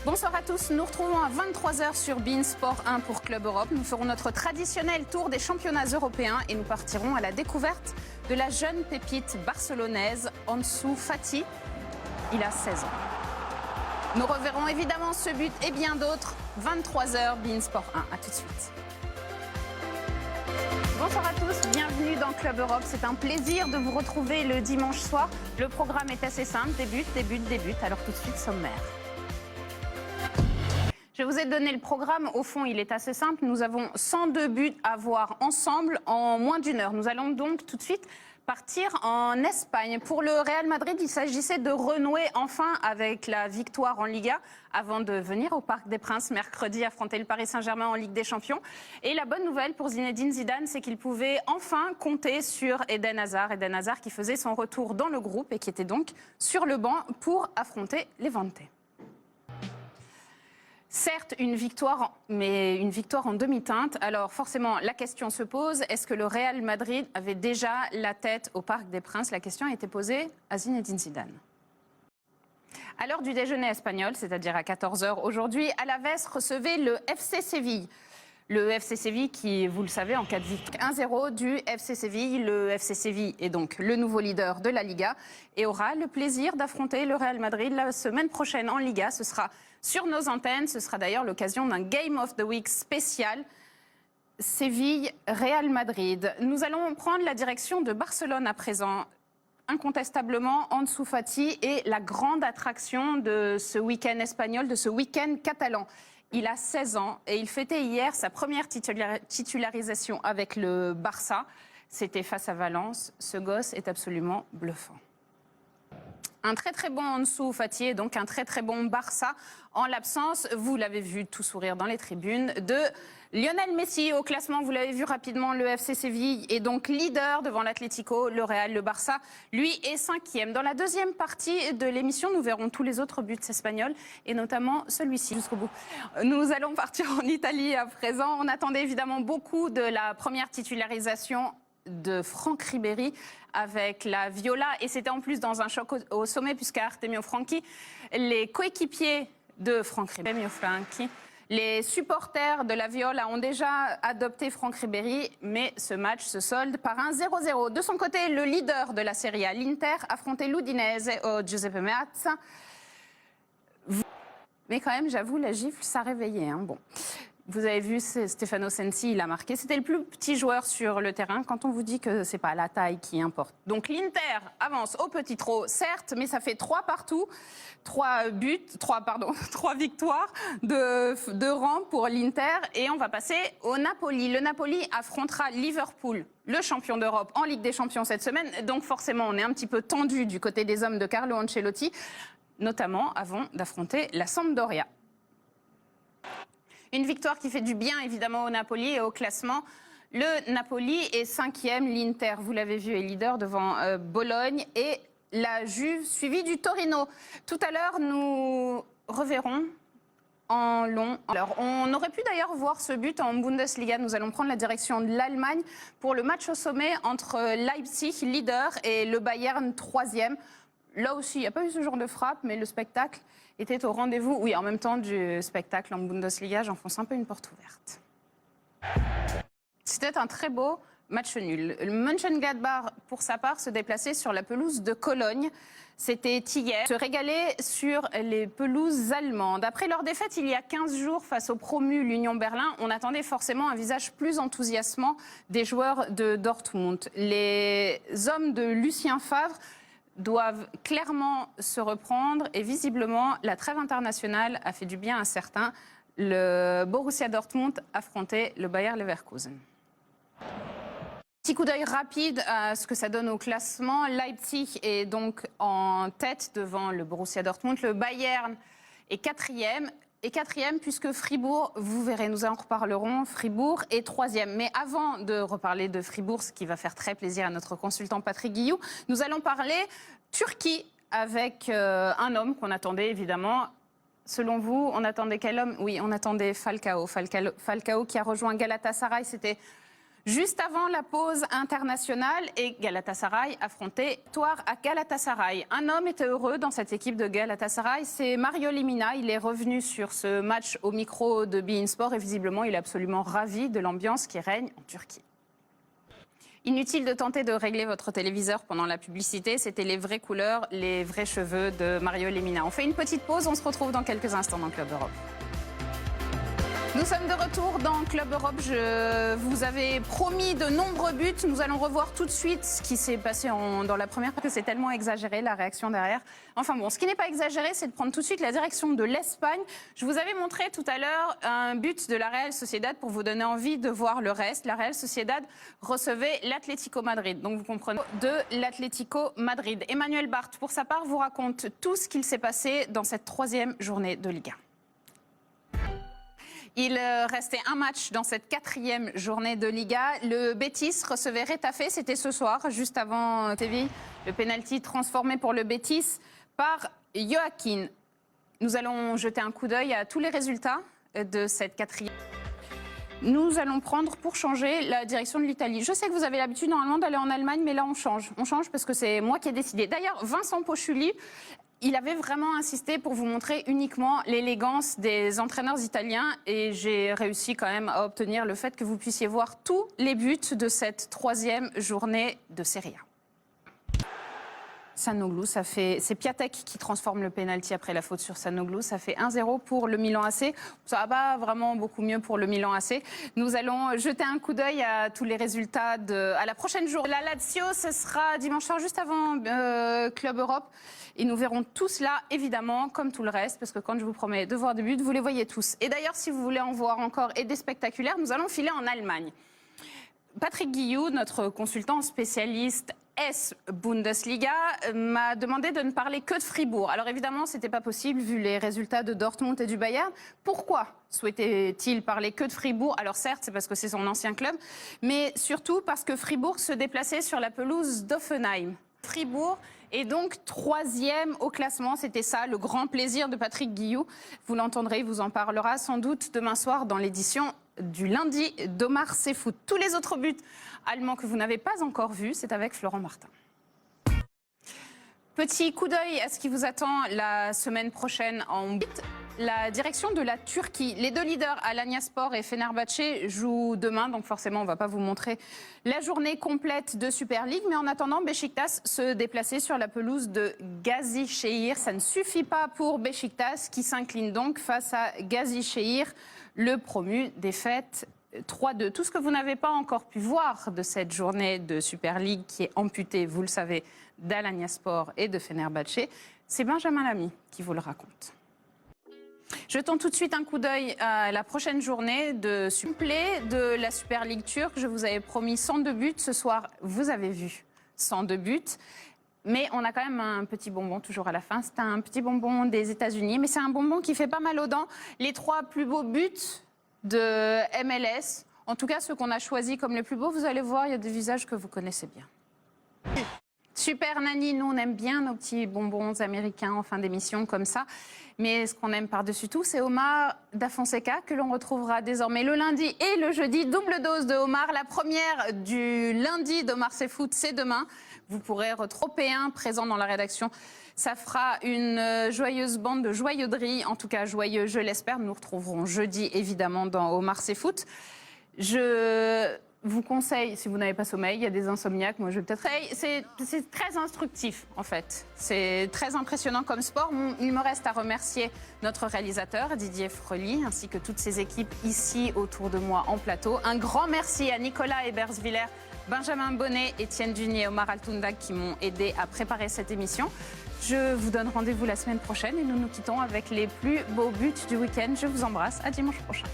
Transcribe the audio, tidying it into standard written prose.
Bonsoir à tous, nous retrouvons à 23 h sur beIN Sport 1 pour Club Europe. Nous ferons notre traditionnel tour des championnats européens et nous partirons à la découverte de la jeune pépite barcelonaise Ansu Fati. Il a 16 ans. Nous reverrons évidemment ce but et bien d'autres. 23 h beIN Sport 1. A tout de suite. Bonsoir à tous, bienvenue dans Club Europe. C'est un plaisir de vous retrouver le dimanche soir. Le programme est assez simple, débute. Alors tout de suite, sommaire. Je vous ai donné le programme. Au fond, il est assez simple. Nous avons 102 buts à voir ensemble en moins d'une heure. Nous allons donc tout de suite partir en Espagne. Pour le Real Madrid, il s'agissait de renouer enfin avec la victoire en Liga avant de venir au Parc des Princes mercredi affronter le Paris Saint-Germain en Ligue des Champions. Et la bonne nouvelle pour Zinedine Zidane, c'est qu'il pouvait enfin compter sur Eden Hazard. Eden Hazard qui faisait son retour dans le groupe et qui était donc sur le banc pour affronter Levante. Certes, une victoire, mais une victoire en demi-teinte. Alors forcément, la question se pose, est-ce que le Real Madrid avait déjà la tête au Parc des Princes? La question a été posée à Zinedine Zidane. À l'heure du déjeuner espagnol, c'est-à-dire à 14 h aujourd'hui, Alavés recevait le FC Séville. Le FC Séville qui, vous le savez, en cas de victoire 1-0 du FC Séville. Le FC Séville est donc le nouveau leader de la Liga et aura le plaisir d'affronter le Real Madrid la semaine prochaine en Liga. Ce sera sur nos antennes. Ce sera d'ailleurs l'occasion d'un Game of the Week spécial. Séville-Real Madrid. Nous allons prendre la direction de Barcelone à présent. Incontestablement, Ansu Fati est la grande attraction de ce week-end espagnol, de ce week-end catalan. Il a 16 ans et il fêtait hier sa première titularisation avec le Barça. C'était face à Valence. Ce gosse est absolument bluffant. Un très bon Ansu Fati et donc un très bon Barça en l'absence, vous l'avez vu tout sourire dans les tribunes, de Lionel Messi. Au classement, vous l'avez vu rapidement, le FC Séville est donc leader devant l'Atlético, le Real, le Barça. Lui est 5e. Dans la deuxième partie de l'émission, nous verrons tous les autres buts espagnols et notamment celui-ci jusqu'au bout. Nous allons partir en Italie à présent. On attendait évidemment beaucoup de la première titularisation de Franck Ribéry avec la Viola et c'était en plus dans un choc au sommet puisqu'à Artemio Franchi, les coéquipiers de Franck Ribéry, les supporters de la Viola ont déjà adopté Franck Ribéry, mais ce match se solde par un 0-0. De son côté, le leader de la Serie A, l'Inter, affrontait l'Udinese au Giuseppe Meazza. Mais quand même, j'avoue, la gifle, ça réveillait. Bon. Vous avez vu, Stefano Sensi, il a marqué. C'était le plus petit joueur sur le terrain quand on vous dit que ce n'est pas la taille qui importe. Donc l'Inter avance au petit trot, certes, mais ça fait 3 partout. 3 victoires de rang pour l'Inter. Et on va passer au Napoli. Le Napoli affrontera Liverpool, le champion d'Europe en Ligue des Champions cette semaine. Donc forcément, on est un petit peu tendu du côté des hommes de Carlo Ancelotti, notamment avant d'affronter la Sampdoria. Une victoire qui fait du bien évidemment au Napoli et au classement. Le Napoli est 5e, l'Inter, vous l'avez vu, est leader devant Bologne et la Juve suivie du Torino. Tout à l'heure, nous reverrons en long. Alors, on aurait pu d'ailleurs voir ce but en Bundesliga. Nous allons prendre la direction de l'Allemagne pour le match au sommet entre Leipzig, leader, et le Bayern, 3e. Là aussi, il n'y a pas eu ce genre de frappe, mais le spectacle était au rendez-vous. Oui, en même temps du spectacle en Bundesliga, j'enfonce un peu une porte ouverte. C'était un très beau match nul. Le Mönchengladbach, pour sa part, se déplaçait sur la pelouse de Cologne. C'était hier. Se régaler sur les pelouses allemandes. Après leur défaite il y a 15 jours face au promu l'Union Berlin, on attendait forcément un visage plus enthousiasmant des joueurs de Dortmund. Les hommes de Lucien Favre doivent clairement se reprendre et visiblement la trêve internationale a fait du bien à certains. Le Borussia Dortmund affrontait le Bayer Leverkusen. Petit coup d'œil rapide à ce que ça donne au classement. Leipzig est donc en tête devant le Borussia Dortmund. Le Bayern est 4e. Et 4e puisque Fribourg, vous verrez, nous en reparlerons, Fribourg est 3e. Mais avant de reparler de Fribourg, ce qui va faire très plaisir à notre consultant Patrick Guillou, nous allons parler Turquie avec un homme qu'on attendait évidemment. Selon vous, on attendait quel homme? Oui, on attendait Falcao. Falcao qui a rejoint Galatasaray, c'était Juste avant la pause internationale, et Galatasaray affrontait Toire à Galatasaray. Un homme était heureux dans cette équipe de Galatasaray, c'est Mario Lemina. Il est revenu sur ce match au micro de beIN Sport et visiblement il est absolument ravi de l'ambiance qui règne en Turquie. Inutile de tenter de régler votre téléviseur pendant la publicité, c'était les vraies couleurs, les vrais cheveux de Mario Lemina. On fait une petite pause, on se retrouve dans quelques instants dans Club Europe. Nous sommes de retour dans Club Europe. Je vous avais promis de nombreux buts. Nous allons revoir tout de suite ce qui s'est passé dans la première parce que c'est tellement exagéré la réaction derrière. Enfin bon, ce qui n'est pas exagéré, c'est de prendre tout de suite la direction de l'Espagne. Je vous avais montré tout à l'heure un but de la Real Sociedad pour vous donner envie de voir le reste. La Real Sociedad recevait l'Atlético Madrid. Donc vous comprenez de l'Atlético Madrid. Emmanuel Barthes, pour sa part, vous raconte tout ce qu'il s'est passé dans cette troisième journée de Liga. Il restait un match dans cette quatrième journée de Liga. Le Betis recevait Retafe, c'était ce soir, juste avant Séville. Le pénalty transformé pour le Betis par Joaquin. Nous allons jeter un coup d'œil à tous les résultats de cette quatrième. Nous allons prendre pour changer la direction de l'Italie. Je sais que vous avez l'habitude normalement d'aller en Allemagne, mais là on change. On change parce que c'est moi qui ai décidé. D'ailleurs, Vincent Pochuli, il avait vraiment insisté pour vous montrer uniquement l'élégance des entraîneurs italiens et j'ai réussi quand même à obtenir le fait que vous puissiez voir tous les buts de cette troisième journée de Serie A. Sanoglou, c'est Piatek qui transforme le pénalty après la faute sur Sanoglou. Ça fait 1-0 pour le Milan AC. Ça va pas vraiment beaucoup mieux pour le Milan AC. Nous allons jeter un coup d'œil à tous les résultats à la prochaine journée. La Lazio, ce sera dimanche soir, juste avant Club Europe. Et nous verrons tout cela, évidemment, comme tout le reste, parce que quand je vous promets de voir des buts, vous les voyez tous. Et d'ailleurs, si vous voulez en voir encore et des spectaculaires, nous allons filer en Allemagne. Patrick Guillou, notre consultant spécialiste S-Bundesliga, m'a demandé de ne parler que de Fribourg. Alors évidemment, ce n'était pas possible vu les résultats de Dortmund et du Bayern. Pourquoi souhaitait-il parler que de Fribourg? Alors certes, c'est parce que c'est son ancien club, mais surtout parce que Fribourg se déplaçait sur la pelouse d'Offenheim. Fribourg est donc troisième au classement. C'était ça, le grand plaisir de Patrick Guillou. Vous l'entendrez, il vous en parlera sans doute demain soir dans l'édition du lundi d'Omar Sefoot. Tous les autres buts allemands que vous n'avez pas encore vus, c'est avec Florent Martin. Petit coup d'œil à ce qui vous attend la semaine prochaine en but. La direction de la Turquie. Les deux leaders, Alanyaspor et Fenerbahçe, jouent demain. Donc forcément, on ne va pas vous montrer la journée complète de Super League. Mais en attendant, Beşiktaş se déplaçait sur la pelouse de Gazişehir. Ça ne suffit pas pour Beşiktaş qui s'incline donc face à Gazişehir, le promu. Défaite 3-2. Tout ce que vous n'avez pas encore pu voir de cette journée de Super League qui est amputée, vous le savez, d'Alanyaspor et de Fenerbahçe, c'est Benjamin Lamy qui vous le raconte. Jetons tout de suite un coup d'œil à la prochaine journée de supplément de la Super League turque. Je vous avais promis 102 buts. Ce soir, vous avez vu 102 buts. Mais on a quand même un petit bonbon toujours à la fin. C'est un petit bonbon des États-Unis, mais c'est un bonbon qui fait pas mal aux dents. Les 3 plus beaux buts de MLS, en tout cas ceux qu'on a choisis comme les plus beaux, vous allez voir, il y a des visages que vous connaissez bien. Super Nani, nous on aime bien nos petits bonbons américains en fin d'émission comme ça. Mais ce qu'on aime par-dessus tout, c'est Omar Da Fonseca que l'on retrouvera désormais le lundi et le jeudi. Double dose de Omar. La première du lundi d'Omar Sefoot, c'est demain. Vous pourrez retrouver un présent dans la rédaction. Ça fera une joyeuse bande de joyeuderie, en tout cas joyeux, je l'espère. Nous nous retrouverons jeudi évidemment dans Omar Sefoot. Je vous conseille, si vous n'avez pas sommeil, il y a des insomniaques, moi je vais peut-être... C'est très instructif en fait, c'est très impressionnant comme sport. Il me reste à remercier notre réalisateur Didier Frely ainsi que toutes ses équipes ici autour de moi en plateau. Un grand merci à Nicolas Ebersviller, Benjamin Bonnet, Étienne Dunier et Omar Altoundag qui m'ont aidé à préparer cette émission. Je vous donne rendez-vous la semaine prochaine et nous nous quittons avec les plus beaux buts du week-end. Je vous embrasse, à dimanche prochain.